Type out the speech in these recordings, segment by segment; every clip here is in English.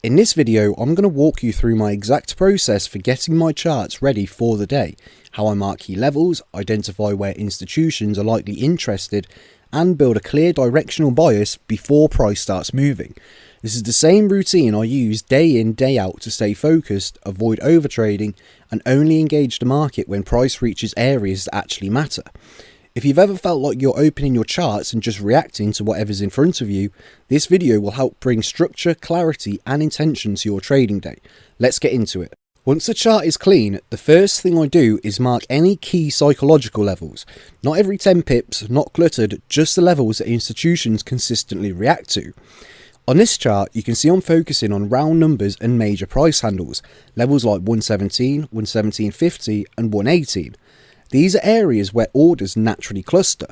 In this video, I'm going to walk you through my exact process for getting my charts ready for the day, how I mark key levels, identify where institutions are likely interested, and build a clear directional bias before price starts moving. This is the same routine I use day in, day out to stay focused, avoid overtrading, and only engage the market when price reaches areas that actually matter. If you've ever felt like you're opening your charts and just reacting to whatever's in front of you, this video will help bring structure, clarity and intention to your trading day. Let's get into it. Once the chart is clean, the first thing I do is mark any key psychological levels. Not every 10 pips, not cluttered, just the levels that institutions consistently react to. On this chart, you can see I'm focusing on round numbers and major price handles, levels like 117, 117.50 and 118. These are areas where orders naturally cluster.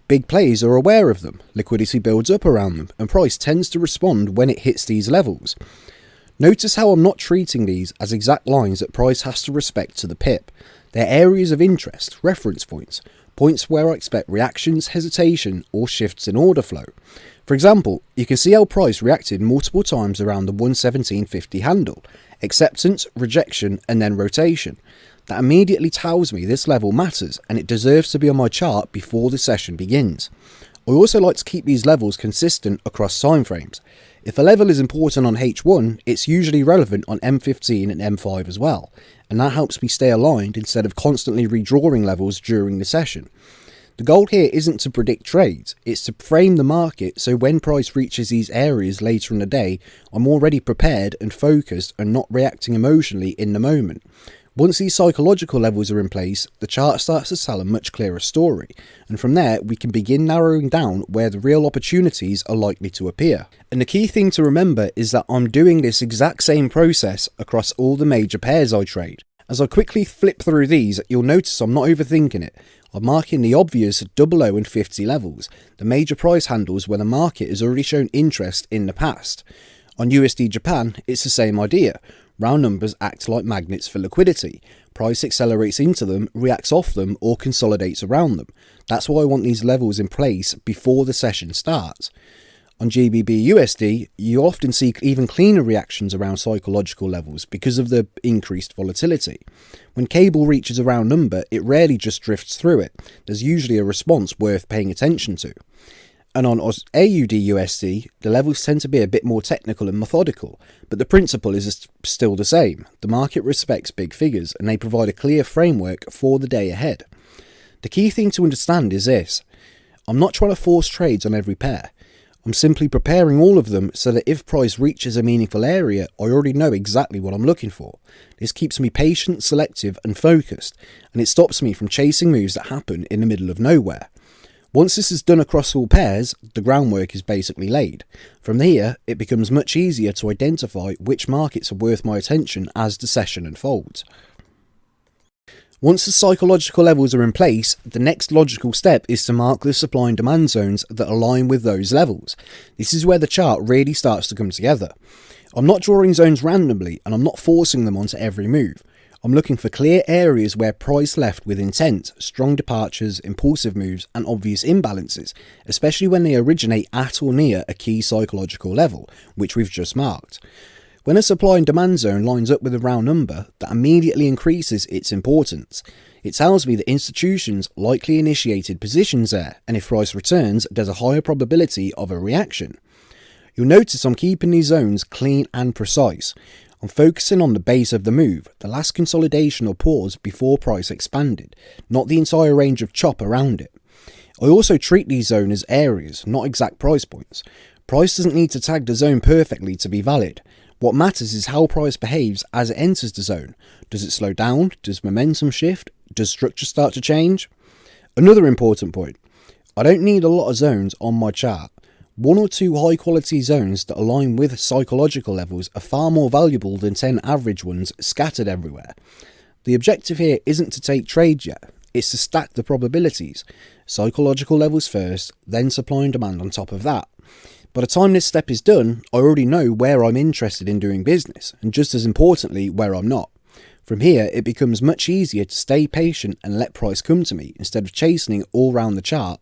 Big players are aware of them, liquidity builds up around them, and price tends to respond when it hits these levels. Notice how I'm not treating these as exact lines that price has to respect to the pip. They're areas of interest, reference points, points where I expect reactions, hesitation, or shifts in order flow. For example, you can see how price reacted multiple times around the 117.50 handle, acceptance, rejection, and then rotation. That immediately tells me this level matters and it deserves to be on my chart before the session begins. I also like to keep these levels consistent across time frames. If a level is important on H1, it's usually relevant on M15 and M5 as well, and that helps me stay aligned instead of constantly redrawing levels during the session. The goal here isn't to predict trades, it's to frame the market so when price reaches these areas later in the day, I'm already prepared and focused and not reacting emotionally in the moment. Once these psychological levels are in place, the chart starts to tell a much clearer story, and from there we can begin narrowing down where the real opportunities are likely to appear. And the key thing to remember is that I'm doing this exact same process across all the major pairs I trade. As I quickly flip through these, you'll notice I'm not overthinking it. I'm marking the obvious 00 and 50 levels, the major price handles where the market has already shown interest in the past. On USD Japan, it's the same idea. Round numbers act like magnets for liquidity. Price accelerates into them, reacts off them, or consolidates around them. That's why I want these levels in place before the session starts. On GBP USD, you often see even cleaner reactions around psychological levels because of the increased volatility. When cable reaches a round number, it rarely just drifts through it. There's usually a response worth paying attention to. And on AUD USD, the levels tend to be a bit more technical and methodical, but the principle is still the same. The market respects big figures and they provide a clear framework for the day ahead. The key thing to understand is this: I'm not trying to force trades on every pair. I'm simply preparing all of them so that if price reaches a meaningful area, I already know exactly what I'm looking for. This keeps me patient, selective and focused, and it stops me from chasing moves that happen in the middle of nowhere. Once this is done across all pairs, the groundwork is basically laid. From here, it becomes much easier to identify which markets are worth my attention as the session unfolds. Once the psychological levels are in place, the next logical step is to mark the supply and demand zones that align with those levels. This is where the chart really starts to come together. I'm not drawing zones randomly and I'm not forcing them onto every move. I'm looking for clear areas where price left with intent, strong departures, impulsive moves and obvious imbalances, especially when they originate at or near a key psychological level, which we've just marked. When a supply and demand zone lines up with a round number, that immediately increases its importance. It tells me that institutions likely initiated positions there, and if price returns, there's a higher probability of a reaction. You'll notice I'm keeping these zones clean and precise. I'm focusing on the base of the move, the last consolidation or pause before price expanded, not the entire range of chop around it. I also treat these zones as areas, not exact price points. Price doesn't need to tag the zone perfectly to be valid. What matters is how price behaves as it enters the zone. Does it slow down? Does momentum shift? Does structure start to change? Another important point: I don't need a lot of zones on my chart. 1 or 2 high quality zones that align with psychological levels are far more valuable than 10 average ones scattered everywhere. The objective here isn't to take trades yet, it's to stack the probabilities. Psychological levels first, then supply and demand on top of that. By the time this step is done, I already know where I'm interested in doing business, and just as importantly, where I'm not. From here, it becomes much easier to stay patient and let price come to me, instead of chasing it all round the chart.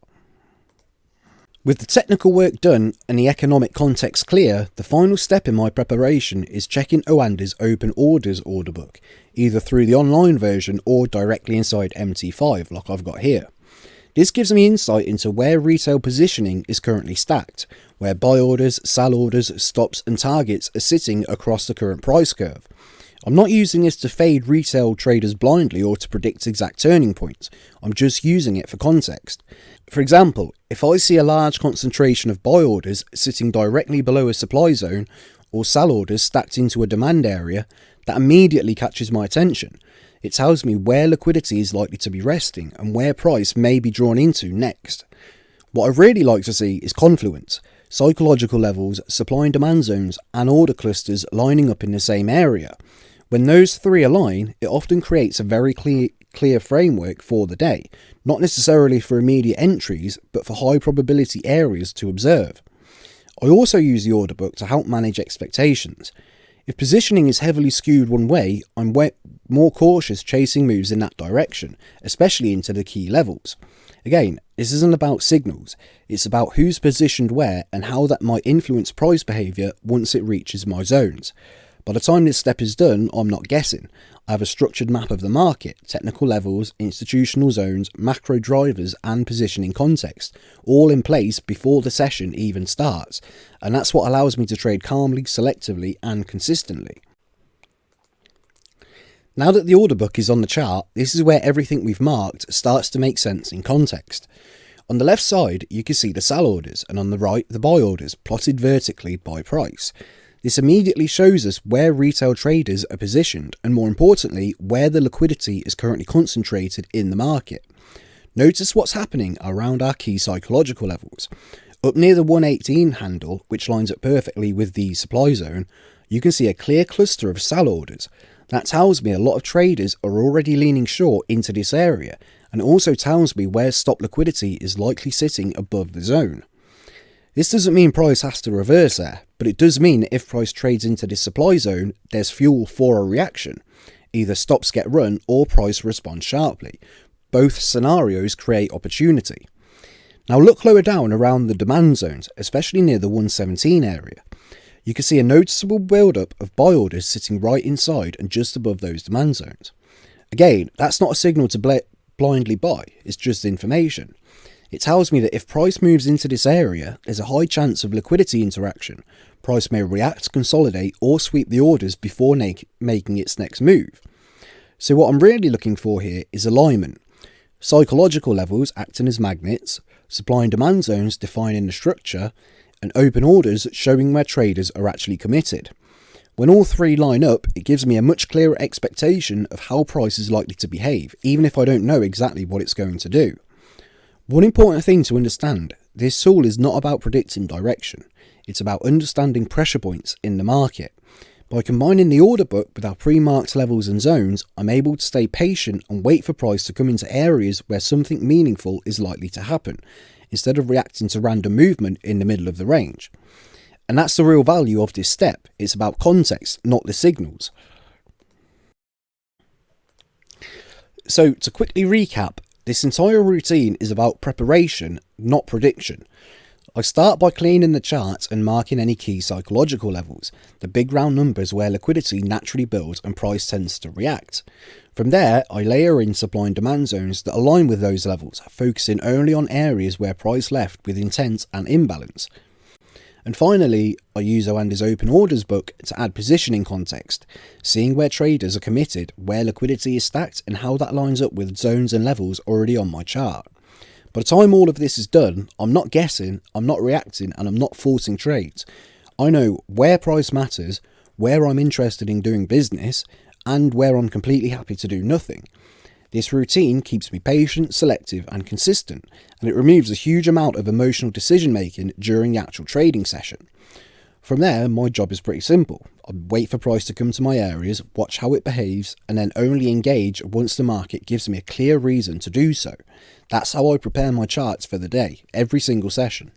With the technical work done and the economic context clear, the final step in my preparation is checking OANDA's open orders order book, either through the online version or directly inside MT5 like I've got here. This gives me insight into where retail positioning is currently stacked, where buy orders, sell orders, stops and targets are sitting across the current price curve. I'm not using this to fade retail traders blindly or to predict exact turning points. I'm just using it for context. For example, if I see a large concentration of buy orders sitting directly below a supply zone or sell orders stacked into a demand area, that immediately catches my attention. It tells me where liquidity is likely to be resting and where price may be drawn into next. What I really like to see is confluence, psychological levels, supply and demand zones and order clusters lining up in the same area. When those three align, it often creates a very clear framework for the day, not necessarily for immediate entries, but for high probability areas to observe. I also use the order book to help manage expectations. If positioning is heavily skewed one way, I'm more cautious chasing moves in that direction, especially into the key levels. Again, this isn't about signals, it's about who's positioned where and how that might influence price behaviour once it reaches my zones. By the time this step is done, I'm not guessing. I have a structured map of the market, technical levels, institutional zones, macro drivers and positioning context, all in place before the session even starts, and that's what allows me to trade calmly, selectively and consistently. Now that the order book is on the chart, this is where everything we've marked starts to make sense in context. On the left side, you can see the sell orders, and on the right, the buy orders, plotted vertically by price. This immediately shows us where retail traders are positioned and, more importantly, where the liquidity is currently concentrated in the market. Notice what's happening around our key psychological levels. Up near the 118 handle, which lines up perfectly with the supply zone, you can see a clear cluster of sell orders. That tells me a lot of traders are already leaning short into this area, and also tells me where stop liquidity is likely sitting above the zone. This doesn't mean price has to reverse there, but it does mean that if price trades into this supply zone, there's fuel for a reaction. Either stops get run or price responds sharply. Both scenarios create opportunity. Now look lower down around the demand zones, especially near the 117 area. You can see a noticeable build-up of buy orders sitting right inside and just above those demand zones. Again, that's not a signal to blindly buy, it's just information. It tells me that if price moves into this area, there's a high chance of liquidity interaction. Price may react, consolidate or sweep the orders before making its next move. So what I'm really looking for here is alignment. Psychological levels acting as magnets, supply and demand zones defining the structure, and open orders showing where traders are actually committed. When all three line up, it gives me a much clearer expectation of how price is likely to behave, even if I don't know exactly what it's going to do. One important thing to understand, this tool is not about predicting direction, it's about understanding pressure points in the market. By combining the order book with our pre-marked levels and zones, I'm able to stay patient and wait for price to come into areas where something meaningful is likely to happen, instead of reacting to random movement in the middle of the range. And that's the real value of this step, it's about context, not the signals. So to quickly recap, this entire routine is about preparation, not prediction. I start by cleaning the charts and marking any key psychological levels, the big round numbers where liquidity naturally builds and price tends to react. From there, I layer in supply and demand zones that align with those levels, focusing only on areas where price left with intent and imbalance. And finally, I use OANDA's open orders book to add positioning context, seeing where traders are committed, where liquidity is stacked and how that lines up with zones and levels already on my chart. By the time all of this is done, I'm not guessing, I'm not reacting and I'm not forcing trades. I know where price matters, where I'm interested in doing business and where I'm completely happy to do nothing. This routine keeps me patient, selective and consistent, and it removes a huge amount of emotional decision making during the actual trading session. From there, my job is pretty simple. I wait for price to come to my areas, watch how it behaves, and then only engage once the market gives me a clear reason to do so. That's how I prepare my charts for the day, every single session.